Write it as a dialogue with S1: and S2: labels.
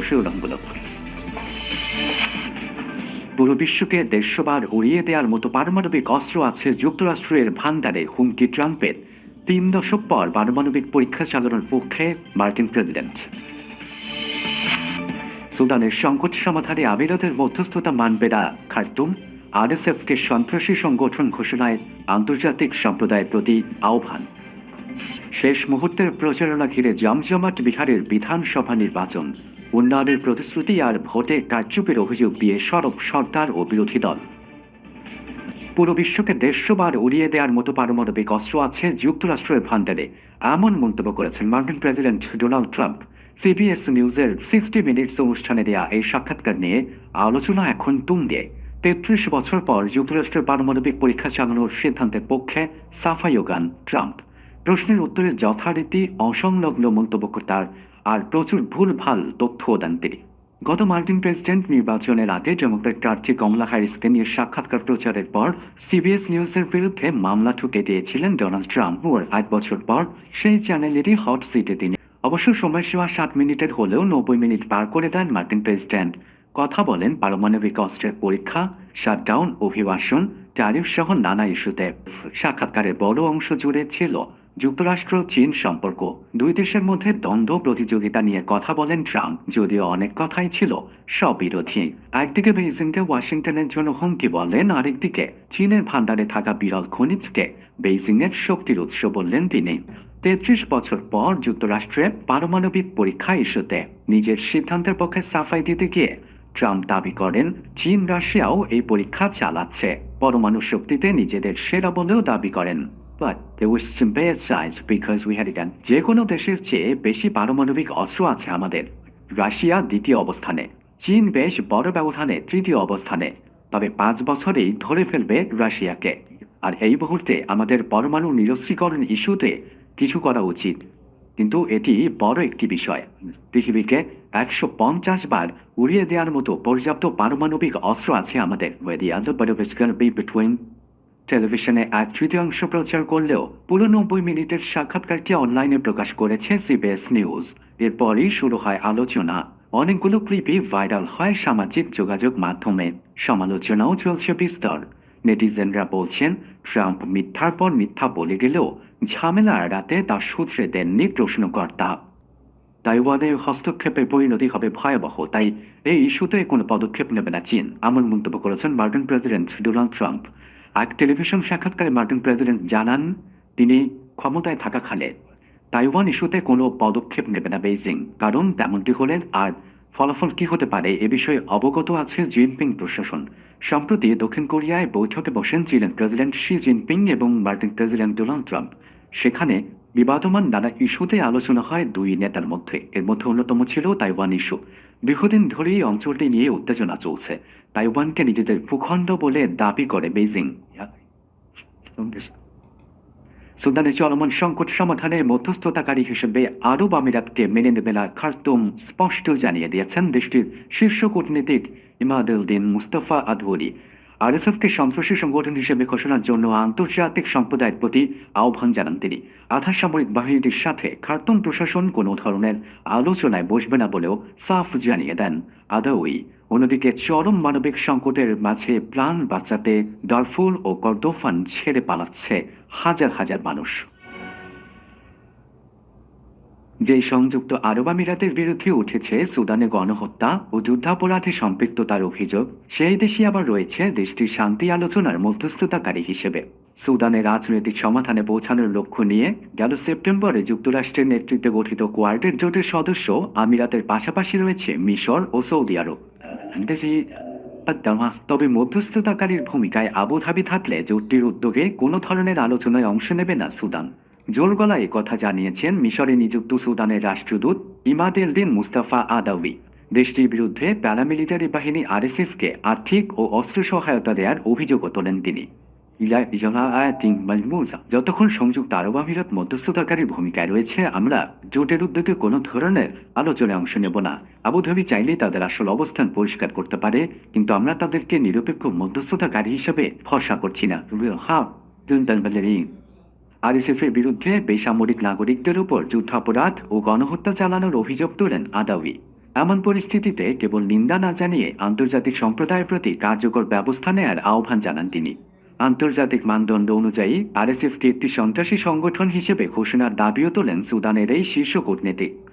S1: শিরোনামগুলো। পুরো বিশ্বকে ১৫০ বার উড়িয়ে দেওয়ার মতো পারমাণবিক অস্ত্র আছে যুক্তরাষ্ট্রের ভান্ডারে, হুমকি ট্রাম্পের। ৩ দশক পর পারমাণবিক পরীক্ষা চালানোর পক্ষে মার্কিন প্রেসিডেন্ট। সুদানের সংকট সমাধানে আমিরাতের মধ্যস্থতা মানবে না খার্তুম। আরএসএফকে সন্ত্রাসী সংগঠন ঘোষণায় আন্তর্জাতিক সম্প্রদায়ের প্রতি আহ্বান। শেষ মুহূর্তের প্রচারণা ঘিরে জমজমাট বিহারের বিধানসভা নির্বাচন। উন্নয়নের প্রতিশ্রুতি আর ভোটে কারচুপির অভিযোগ দিয়ে সরব সরকার ও বিরোধী দল। পুরো বিশ্বকে ১৫০ বার উড়িয়ে দেওয়ার মতো পারমাণবিক অস্ত্র আছে যুক্তরাষ্ট্রের ভান্ডারে, এমন মন্তব্য করেছেন মার্কিন প্রেসিডেন্ট ডোনাল্ড ট্রাম্প। সিবিএস নিউজের 60 মিনিটস অনুষ্ঠানে দেয়া এই সাক্ষাৎকার নিয়ে আলোচনা এখন তুঙ্গে। ৩৩ বছর পর যুক্তরাষ্ট্রের পারমাণবিক পরীক্ষা চালানোর সিদ্ধান্তের পক্ষে সাফাইও গান ট্রাম্প। প্রশ্নের উত্তরে যথারীতি অসংলগ্ন মন্তব্য তার, আর প্রচুর ভুলভাল তথ্য দেন তিনি। গত মার্কিন প্রেসিডেন্ট নির্বাচনের আগে ডেমোক্র্যাট প্রার্থী কমলা হ্যারিসকে নিয়ে সাক্ষাৎকার প্রচারের পর সিবিএস নিউজের বিরুদ্ধে মামলা ঠুকে দিয়েছিলেন ডোনাল্ড ট্রাম্প। ওর ৮ বছর পর সেই চ্যানেলেরই হট সিটে তিনি। অবশ্য সময়সীমা ৭ মিনিটের হলেও ৯০ মিনিট পার করে দেন মার্কিন প্রেসিডেন্ট। কথা বলেন পারমাণবিক অস্ত্রের পরীক্ষা, শাটডাউন, অভিবাসন, ট্যারিফ সহ নানা ইস্যুতে। সাক্ষাৎকারের বড় অংশ জুড়ে ছিল যুক্তরাষ্ট্র চীন সম্পর্ক। দুই দেশের মধ্যে দ্বন্দ্ব প্রতিযোগিতা নিয়ে কথা বলেন ট্রাম্প, যদিও অনেক কথাই ছিল স্ববিরোধী। একদিকে বেইজিংকে ওয়াশিংটনের জন্য হুমকি বললেন, আরেকদিকে চীনের ভান্ডারে থাকা বিরল খনিজকে বেইজিংয়ের শক্তির উৎস বললেন তিনি। ৩৩ বছর পর যুক্তরাষ্ট্রে পারমাণবিক পরীক্ষা ইস্যুতে নিজের সিদ্ধান্তের পক্ষে সাফাই দিতে গিয়ে ট্রাম্প দাবি করেন চীন রাশিয়াও এই পরীক্ষা চালাচ্ছে। পরমাণু শক্তিতে নিজেদের সেরা বলেও দাবি করেন। But there was some bad sides because we had again যে কোনো দেশের চেয়ে বেশি পারমাণবিক অস্ত্র আছে আমাদের। রাশিয়া দ্বিতীয় অবস্থানে, চীন বেশ বড় ব্যবধানে তৃতীয় অবস্থানে। তবে ৫ বছরেই ধরে ফেলবে রাশিয়াকে। আর এই মুহূর্তে আমাদের পরমাণু নিরস্ত্রীকরণ ইস্যুতে কিছু করা উচিত। কিন্তু এটি বড় একটি বিষয়। পৃথিবীকে ১৫০ বার উড়িয়ে দেওয়ার মতো পর্যাপ্ত পারমাণবিক অস্ত্র আছে আমাদের। টেলিভিশনে ১/৩ প্রচার করলেও পুরো ৯০ মিনিটের সাক্ষাৎকারটি অনলাইনে প্রকাশ করেছে সিবিএস নিউজ। এরপরই শুরু হয় আলোচনা। অনেকগুলো ক্লিপই ভাইরাল হয় সামাজিক যোগাযোগ মাধ্যমে। সমালোচনাও চলছে বিস্তর। নেটিজেনরা বলছেন ট্রাম্প মিথ্যার পর মিথ্যা বলে গেলেও ঝামেলা এড়াতে তা শুধরে দেননি প্রশ্নকর্তা। তাইওয়ানের হস্তক্ষেপের পরিণতি হবে ভয়াবহ, তাই এই ইস্যুতে কোনো পদক্ষেপ নেবে না চীন, এমন মন্তব্য করেছেন মার্কিন প্রেসিডেন্ট ডোনাল্ড ট্রাম্প। এক টেলিভিশন সাক্ষাৎকারে মার্কিন প্রেসিডেন্ট জানান তিনি ক্ষমতায় থাকাকালে তাইওয়ান ইস্যুতে কোনো পদক্ষেপ নেবে না বেইজিং, কারণ তেমনটি হলে আর ফলাফল কি হতে পারে এ বিষয়ে অবগত আছে জিনপিং প্রশাসন। সম্প্রতি দক্ষিণ কোরিয়ায় বৈঠকে বসেন চীনের প্রেসিডেন্ট শি জিনপিং এবং মার্কিন প্রেসিডেন্ট ডোনাল্ড ট্রাম্প। সেখানে বিবাদমান নানা ইস্যুতে আলোচনা হয় দুই নেতার মধ্যে। এর মধ্যে অন্যতম ছিল তাইওয়ান ইস্যু। দীর্ঘদিন ধরেই অঞ্চলটি নিয়ে উত্তেজনা চলছে। তাইওয়ানকে নিজেদের ভূখণ্ড বলে দাবি করে বেইজিং। সুদানে চলমান সংকট সমাধানে মধ্যস্থতাকারী হিসেবে আরব আমিরাতকে মেনে নেবে না খার্তুম স্পষ্ট জানিয়ে দিয়েছেন দেশটির শীর্ষ কূটনীতিক ইমাদুদ্দিন মুস্তাফা আদওয়ারি। আরএসএফকে সন্ত্রাসী সংগঠন হিসেবে ঘোষণার জন্য আন্তর্জাতিক সম্প্রদায়ের প্রতি আহ্বান জানান তিনি। আধা সামরিক বাহিনীটির সাথে খার্তুম প্রশাসন কোনো ধরনের আলোচনায় বসবে না বলেও সাফ জানিয়ে দেন আদাউই। অন্যদিকে চরম মানবিক সংকটের মাঝে প্রাণ বাঁচাতে দারফুর ও কর্দোফান ছেড়ে পালাচ্ছে হাজার হাজার মানুষ। যে সংযুক্ত আরব আমিরাতের বিরুদ্ধে উঠেছে সুদানে গণহত্যা ও যুদ্ধাপরাধে সম্পৃক্ততার অভিযোগ, সেই দেশই আবার রয়েছে দেশটির শান্তি আলোচনার মধ্যস্থতাকারী হিসেবে। সুদানে রাজনৈতিক সমাধানে পৌঁছানোর লক্ষ্য নিয়ে গেল সেপ্টেম্বরে যুক্তরাষ্ট্রের নেতৃত্বে গঠিত কোয়ার্টেট জোটের সদস্য আমিরাতের পাশাপাশি রয়েছে মিশর ও সৌদি আরব। তবে মধ্যস্থতাকারীর ভূমিকায় আবুধাবি থাকলে জোটটির উদ্যোগে কোনো ধরনের আলোচনায় অংশ নেবে না সুদান। জোর গলায় কথা জানিয়েছেন মিশরে নিযুক্ত সুদানের রাষ্ট্রদূত ইমাদুদ্দিন মুস্তাফা আদাউই। দেশটির বিরুদ্ধে প্যারামিলিটারি বাহিনী আরএসএফকে আর্থিক ও অস্ত্র সহায়তা দেওয়ার অভিযোগও তোলেন তিনি। যতক্ষণ সংযুক্ত আরব আমিরাত মধ্যস্থতাকারীর ভূমিকায় রয়েছে, আমরা জোটের উদ্যোগে কোনো ধরনের আলোচনায় অংশ নেব না। আবুধাবি চাইলে তাদের আসল অবস্থান পরিষ্কার করতে পারে, কিন্তু আমরা তাদেরকে নিরপেক্ষ মধ্যস্থতাকারী হিসেবে ভরসা করছি না। আরএসএফের বিরুদ্ধে বেসামরিক নাগরিকদের উপর যুদ্ধাপরাধ ও গণহত্যা চালানোর অভিযোগ তোলেন আদাউই। এমন পরিস্থিতিতে কেবল নিন্দা না জানিয়ে আন্তর্জাতিক সম্প্রদায়ের প্রতি কার্যকর ব্যবস্থা নেয়ার আহ্বান জানান তিনি। আন্তর্জাতিক মানদণ্ড অনুযায়ী আরএসএফকে একটি সন্ত্রাসী সংগঠন হিসেবে ঘোষণার দাবিও তোলেন সুদানের এই শীর্ষ কূটনীতিক।